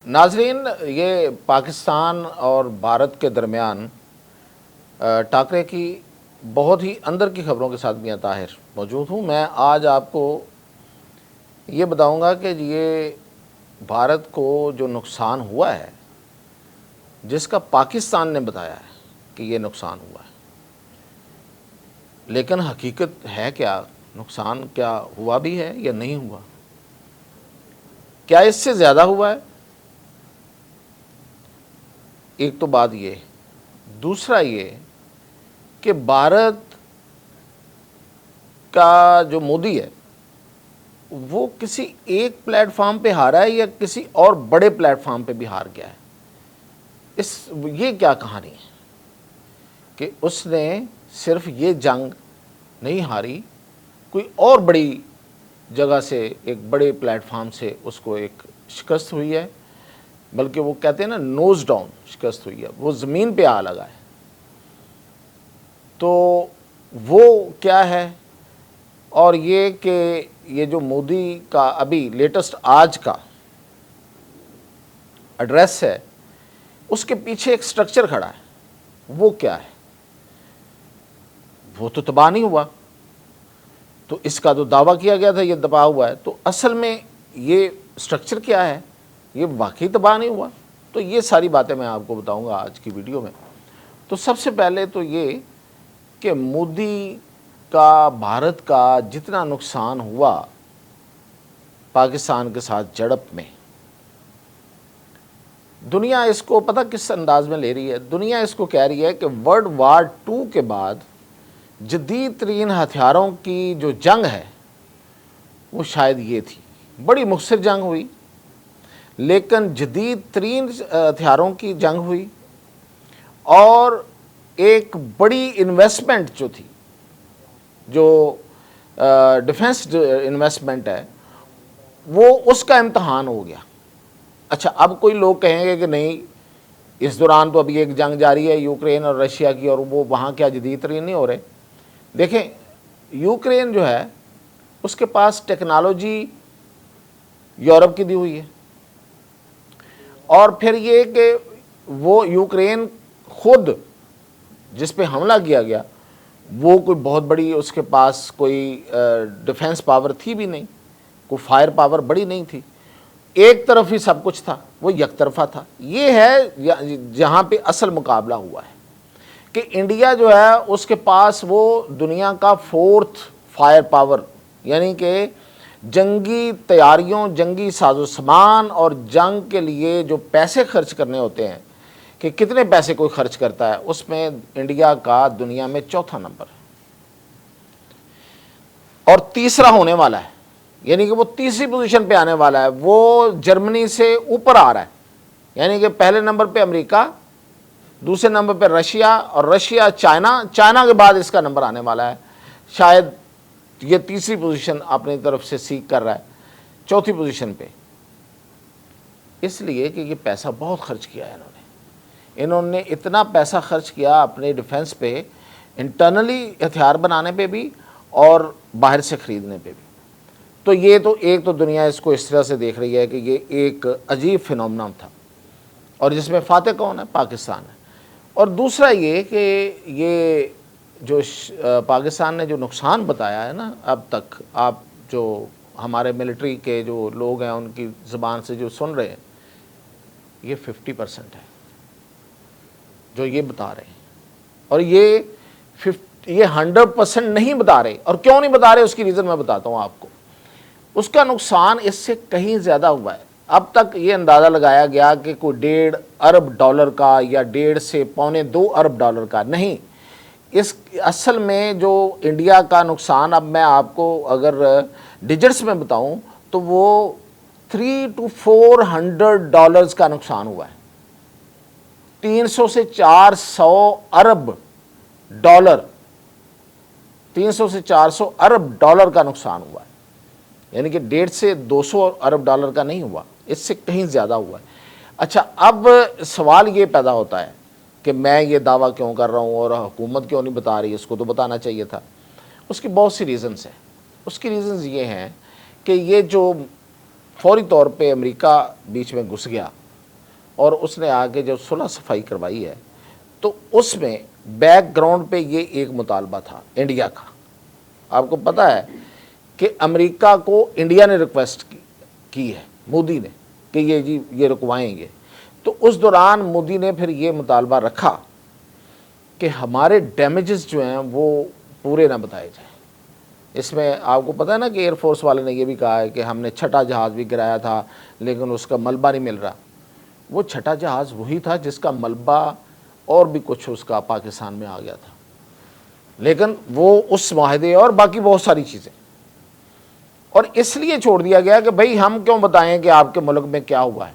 ناظرین، یہ پاکستان اور بھارت کے درمیان ٹاکرے کی بہت ہی اندر کی خبروں کے ساتھ میاں طاہر موجود ہوں۔ میں آج آپ کو یہ بتاؤں گا کہ یہ بھارت کو جو نقصان ہوا ہے، جس کا پاکستان نے بتایا ہے کہ یہ نقصان ہوا ہے، لیکن حقیقت ہے کیا؟ نقصان کیا ہوا بھی ہے یا نہیں ہوا؟ کیا اس سے زیادہ ہوا ہے؟ ایک تو بات یہ، دوسرا یہ کہ بھارت کا جو مودی ہے وہ کسی ایک پلیٹ فارم پہ ہارا ہے یا کسی اور بڑے پلیٹ فارم پہ بھی ہار گیا ہے؟ یہ کیا کہانی ہے کہ اس نے صرف یہ جنگ نہیں ہاری، کوئی اور بڑی جگہ سے، ایک بڑے پلیٹ فارم سے اس کو ایک شکست ہوئی ہے، بلکہ وہ کہتے ہیں نا نوز ڈاؤن شکست ہوئی ہے، وہ زمین پہ آ لگا ہے۔ تو وہ کیا ہے؟ اور یہ کہ یہ جو مودی کا ابھی لیٹسٹ آج کا ایڈریس ہے، اس کے پیچھے ایک سٹرکچر کھڑا ہے، وہ کیا ہے؟ وہ تو تباہ نہیں ہوا، تو اس کا تو دعویٰ کیا گیا تھا یہ تباہ ہوا ہے، تو اصل میں یہ سٹرکچر کیا ہے؟ یہ واقعی تباہ نہیں ہوا؟ تو یہ ساری باتیں میں آپ کو بتاؤں گا آج کی ویڈیو میں۔ تو سب سے پہلے تو یہ کہ مودی کا بھارت کا جتنا نقصان ہوا پاکستان کے ساتھ جڑپ میں، دنیا اس کو پتہ کس انداز میں لے رہی ہے؟ دنیا اس کو کہہ رہی ہے کہ ورلڈ وار 2 کے بعد جدید ترین ہتھیاروں کی جو جنگ ہے وہ شاید یہ تھی۔ بڑی مختصر جنگ ہوئی، لیکن جدید ترین ہتھیاروں کی جنگ ہوئی، اور ایک بڑی انویسٹمنٹ جو تھی، جو ڈیفنس انویسٹمنٹ ہے، وہ اس کا امتحان ہو گیا۔ اچھا، اب کوئی لوگ کہیں گے کہ نہیں، اس دوران تو ابھی ایک جنگ جاری ہے یوکرین اور رشیا کی، اور وہ وہاں کیا جدید ترین نہیں ہو رہے؟ دیکھیں، یوکرین جو ہے اس کے پاس ٹیکنالوجی یورپ کی دی ہوئی ہے، اور پھر یہ کہ وہ یوکرین خود جس پہ حملہ کیا گیا وہ کوئی بہت بڑی اس کے پاس کوئی ڈیفنس پاور تھی بھی نہیں، کوئی فائر پاور بڑی نہیں تھی، ایک طرف ہی سب کچھ تھا، وہ یک طرفہ تھا۔ یہ ہے جہاں پہ اصل مقابلہ ہوا ہے کہ انڈیا جو ہے اس کے پاس وہ دنیا کا 4th فائر پاور، یعنی کہ جنگی تیاریوں، جنگی ساز و سامان اور جنگ کے لیے جو پیسے خرچ کرنے ہوتے ہیں، کہ کتنے پیسے کوئی خرچ کرتا ہے، اس میں انڈیا کا دنیا میں 4تھا نمبر ہے، اور تیسرا ہونے والا ہے، یعنی کہ وہ تیسری پوزیشن پہ آنے والا ہے، وہ جرمنی سے اوپر آ رہا ہے، یعنی کہ پہلے نمبر پہ امریکہ، دوسرے نمبر پہ رشیا، اور رشیا چائنا کے بعد اس کا نمبر آنے والا ہے، شاید یہ تیسری پوزیشن اپنی طرف سے سیکھ کر رہا ہے 4تھی پوزیشن پہ، اس لیے کہ یہ پیسہ بہت خرچ کیا ہے انہوں نے اتنا پیسہ خرچ کیا اپنے ڈیفنس پہ، انٹرنلی ہتھیار بنانے پہ بھی اور باہر سے خریدنے پہ بھی۔ تو یہ تو ایک تو دنیا اس کو اس طرح سے دیکھ رہی ہے کہ یہ ایک عجیب فینومنا تھا، اور جس میں فاتح کون ہے؟ پاکستان ہے۔ اور دوسرا یہ کہ یہ جو پاکستان نے جو نقصان بتایا ہے نا اب تک، آپ جو ہمارے ملٹری کے جو لوگ ہیں ان کی زبان سے جو سن رہے ہیں، یہ 50% ہے جو یہ بتا رہے ہیں، اور یہ 100% نہیں بتا رہے۔ اور کیوں نہیں بتا رہے اس کی ریزن میں بتاتا ہوں آپ کو۔ اس کا نقصان اس سے کہیں زیادہ ہوا ہے۔ اب تک یہ اندازہ لگایا گیا کہ کوئی $1.5 ارب کا یا 1.5 سے $2.25 ارب کا نہیں، اس اصل میں جو انڈیا کا نقصان، اب میں آپ کو اگر ڈیجٹس میں بتاؤں تو وہ $300 to $400 کا نقصان ہوا ہے، 300 سے 400 ارب ڈالر، 300 سے 400 ارب ڈالر کا نقصان ہوا ہے، یعنی کہ 1.5 سے 200 ارب ڈالر کا نہیں ہوا، اس سے کہیں زیادہ ہوا ہے۔ اچھا، اب سوال یہ پیدا ہوتا ہے کہ میں یہ دعویٰ کیوں کر رہا ہوں اور حکومت کیوں نہیں بتا رہی؟ اس کو تو بتانا چاہیے تھا۔ اس کی بہت سی ریزنز ہیں۔ اس کی ریزنز یہ ہیں کہ یہ جو فوری طور پہ امریکہ بیچ میں گھس گیا، اور اس نے آگے جو صلح صفائی کروائی ہے تو اس میں بیک گراؤنڈ پہ یہ ایک مطالبہ تھا انڈیا کا. آپ کو پتہ ہے کہ امریکہ کو انڈیا نے ریکویسٹ کی ہے مودی نے کہ یہ رکوائیں گے. تو اس دوران مودی نے پھر یہ مطالبہ رکھا کہ ہمارے ڈیمیجز جو ہیں وہ پورے نہ بتائے جائیں. اس میں آپ کو پتہ ہے نا کہ ایئر فورس والے نے یہ بھی کہا ہے کہ ہم نے چھٹا جہاز بھی گرایا تھا لیکن اس کا ملبہ نہیں مل رہا. وہ چھٹا جہاز وہی تھا جس کا ملبہ اور بھی کچھ اس کا پاکستان میں آ گیا تھا، لیکن وہ اس معاہدے اور باقی بہت ساری چیزیں، اور اس لیے چھوڑ دیا گیا کہ بھئی ہم کیوں بتائیں کہ آپ کے ملک میں کیا ہوا ہے،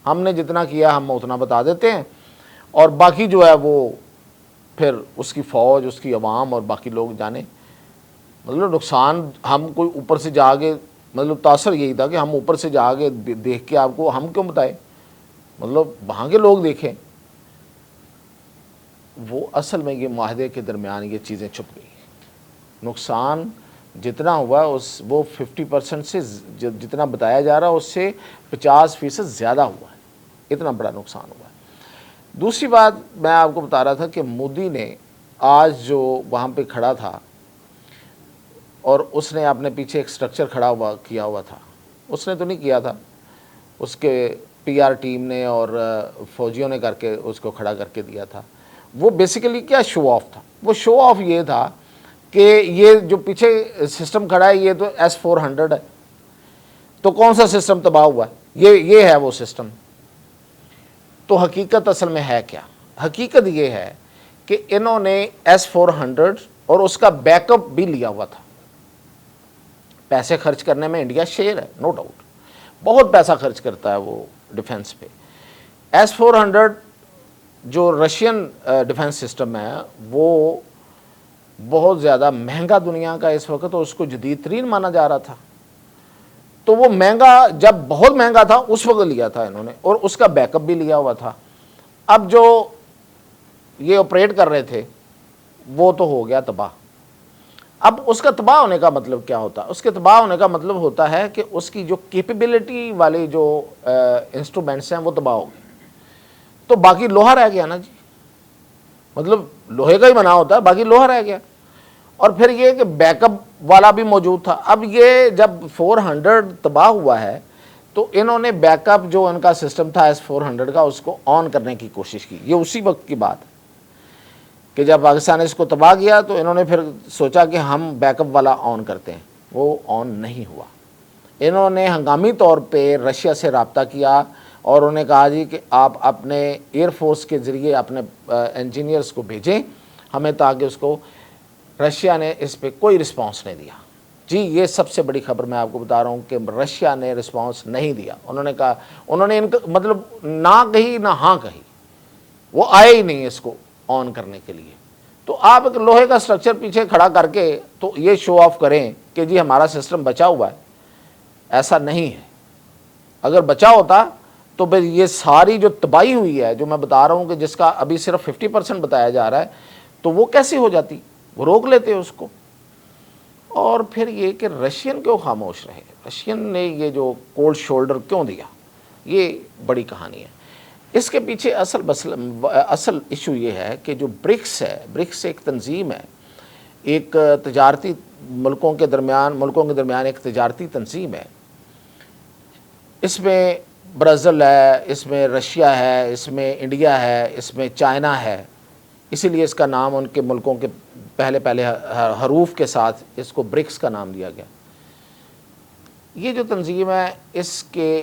ہم نے جتنا کیا ہم اتنا بتا دیتے ہیں، اور باقی جو ہے وہ پھر اس کی فوج، اس کی عوام اور باقی لوگ جانے. مطلب نقصان ہم کوئی اوپر سے جا کے، مطلب تاثر یہی تھا کہ ہم اوپر سے جا کے دیکھ کے آپ کو ہم کیوں بتائیں، مطلب وہاں کے لوگ دیکھیں. وہ اصل میں یہ معاہدے کے درمیان یہ چیزیں چھپ گئی. نقصان جتنا ہوا وہ 50% سے جتنا بتایا جا رہا اس سے 50% زیادہ ہوا ہے. اتنا بڑا نقصان ہوا ہے. دوسری بات میں آپ کو بتا رہا تھا کہ مودی نے آج جو وہاں پہ کھڑا تھا اور اس نے اپنے پیچھے ایک سٹرکچر کیا ہوا تھا، اس نے تو نہیں کیا تھا، اس کے پی آر ٹیم نے اور فوجیوں نے کر کے اس کو کھڑا کر کے دیا تھا. وہ بیسیکلی کیا شو آف تھا. وہ شو آف یہ تھا کہ یہ جو پیچھے سسٹم کھڑا ہے یہ تو S-400 ہے، تو کون سا سسٹم تباہ ہوا ہے، یہ ہے وہ سسٹم. تو حقیقت اصل میں ہے کیا؟ حقیقت یہ ہے کہ انہوں نے S-400 اور اس کا بیک اپ بھی لیا ہوا تھا. پیسے خرچ کرنے میں انڈیا شیر ہے، نو ڈاؤٹ، بہت پیسہ خرچ کرتا ہے وہ ڈیفنس پہ. S-400 جو رشین ڈیفنس سسٹم ہے وہ بہت زیادہ مہنگا دنیا کا اس وقت، اور اس کو جدید ترین مانا جا رہا تھا. تو وہ مہنگا جب بہت مہنگا تھا اس وقت لیا تھا انہوں نے، اور اس کا بیک اپ بھی لیا ہوا تھا. اب جو یہ آپریٹ کر رہے تھے وہ تو ہو گیا تباہ. اب اس کا تباہ ہونے کا مطلب کیا ہوتا ہے؟ اس کے تباہ ہونے کا مطلب ہوتا ہے کہ اس کی جو کیپیبلٹی والے جو انسٹرومنٹس ہیں وہ تباہ ہو گئے. تو باقی لوہا رہ گیا نا جی، مطلب لوہے کا ہی بنا ہوتا ہے، باقی لوہا رہ گیا. اور پھر یہ کہ بیک اپ والا بھی موجود تھا. اب یہ جب 400 تباہ ہوا ہے تو انہوں نے بیک اپ جو ان کا سسٹم تھا S-400 کا، اس کو آن کرنے کی کوشش کی. یہ اسی وقت کی بات ہے کہ جب پاکستان نے اس کو تباہ کیا تو انہوں نے پھر سوچا کہ ہم بیک اپ والا آن کرتے ہیں. وہ آن نہیں ہوا. انہوں نے ہنگامی طور پہ رشیا سے رابطہ کیا اور انہوں نے کہا جی کہ آپ اپنے ایئر فورس کے ذریعے اپنے انجینئرز کو بھیجیں ہمیں، تاکہ اس کو. رشیا نے اس پہ کوئی رسپانس نہیں دیا. جی یہ سب سے بڑی خبر میں آپ کو بتا رہا ہوں کہ رشیا نے رسپانس نہیں دیا. انہوں نے کہا، انہوں نے ان کا مطلب نہ کہی نہ ہاں کہی، وہ آئے ہی نہیں اس کو آن کرنے کے لیے. تو آپ ایک لوہے کا سٹرکچر پیچھے کھڑا کر کے تو یہ شو آف کریں کہ جی ہمارا سسٹم بچا ہوا ہے. ایسا نہیں ہے. اگر بچا ہوتا تو پھر یہ ساری جو تباہی ہوئی ہے جو میں بتا رہا ہوں کہ جس کا ابھی صرف 50% بتایا جا رہا ہے، تو وہ کیسے ہو جاتی؟ وہ روک لیتے اس کو. اور پھر یہ کہ رشین کیوں خاموش رہے، رشین نے یہ جو کولڈ شولڈر کیوں دیا، یہ بڑی کہانی ہے. اس کے پیچھے اصل ایشو یہ ہے کہ جو برکس ہے، برکس ایک تنظیم ہے، ایک تجارتی ملکوں کے درمیان ایک تجارتی تنظیم ہے. اس میں برازیل ہے، اس میں رشیا ہے، اس میں انڈیا ہے، اس میں چائنا ہے. اسی لیے اس کا نام ان کے ملکوں کے پہلے حروف کے ساتھ اس کو برکس کا نام دیا گیا. یہ جو تنظیم ہے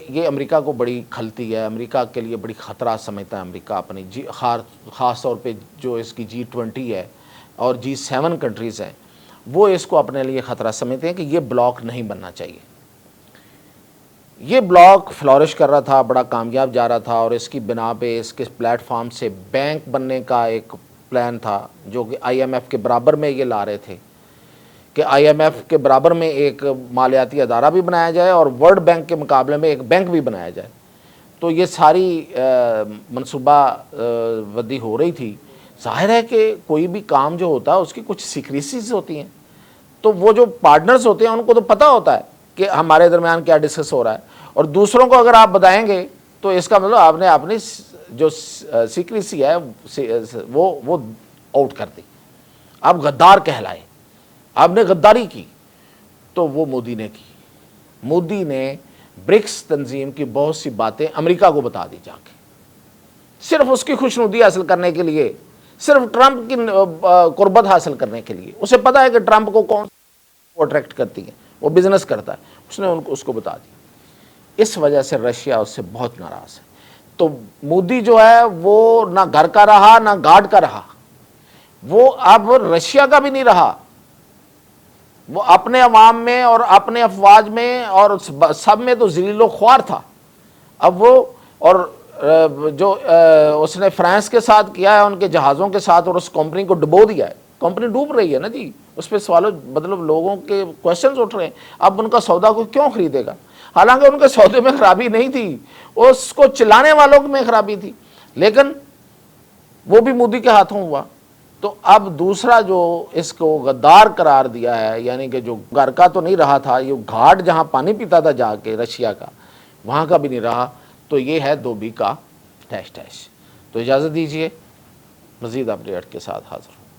یہ امریکہ کو بڑی کھلتی ہے، امریکہ کے لیے بڑی خطرہ سمجھتا ہے امریکہ اپنی خاص طور پہ جو اس کی G20 ہے اور G7 کنٹریز ہیں، وہ اس کو اپنے لیے خطرہ سمجھتے ہیں کہ یہ بلاک نہیں بننا چاہیے. یہ بلاک فلورش کر رہا تھا، بڑا کامیاب جا رہا تھا، اور اس کی بنا پہ اس کے پلیٹ فارم سے بینک بننے کا ایک پلان تھا جو کہ IMF کے برابر میں یہ لا رہے تھے کہ IMF کے برابر میں ایک مالیاتی ادارہ بھی بنایا جائے اور ورلڈ بینک کے مقابلے میں ایک بینک بھی بنایا جائے. تو یہ ساری منصوبہ بندی ہو رہی تھی. ظاہر ہے کہ کوئی بھی کام جو ہوتا ہے اس کی کچھ سیکریسیز ہوتی ہیں، تو وہ جو پارٹنرز ہوتے ہیں ان کو تو پتہ ہوتا ہے کہ ہمارے درمیان کیا ڈسکس ہو رہا ہے، اور دوسروں کو اگر آپ بتائیں گے تو اس کا مطلب آپ نے اپنی جو سیکریسی ہے وہ آؤٹ کر دی. آپ غدار کہلائے, آپ نے غداری کی. تو وہ مودی نے کی. مودی نے برکس تنظیم کی بہت سی باتیں امریکہ کو بتا دی جا کے, صرف اس کی خوشنودی حاصل کرنے کے لیے, صرف ٹرمپ کی قربت حاصل کرنے کے لیے. اسے پتا ہے کہ ٹرمپ کو کون اٹریکٹ کرتی ہے, وہ بزنس کرتا ہے, اس نے اس کو بتا دیا. اس وجہ سے رشیا اس سے بہت ناراض ہے. تو مودی جو ہے وہ نہ گھر کا رہا نہ گارڈ کا رہا, وہ اب رشیا کا بھی نہیں رہا. وہ اپنے عوام میں اور اپنے افواج میں اور سب میں تو ذلیل و خوار تھا. اب وہ اور جو اس نے فرانس کے ساتھ کیا ہے, ان کے جہازوں کے ساتھ, اور اس کمپنی کو ڈبو دیا ہے. کمپنی ڈوب رہی ہے نا جی, اس پہ سوالوں مطلب لوگوں کے کوشچنز اٹھ رہے ہیں. اب ان کا سودا کو کیوں خریدے گا؟ حالانکہ ان کے سودے میں خرابی نہیں تھی, اس کو چلانے والوں میں خرابی تھی, لیکن وہ بھی مودی کے ہاتھوں ہوا. تو اب دوسرا جو اس کو غدار قرار دیا ہے, یعنی کہ جو گھر کا تو نہیں رہا تھا, یہ گھاٹ جہاں پانی پیتا تھا جا کے رشیا کا, وہاں کا بھی نہیں رہا. تو یہ ہے دھوبی کا ٹیش ٹیش. تو اجازت دیجئے, مزید اپڈیٹ کے ساتھ حاضر ہوں.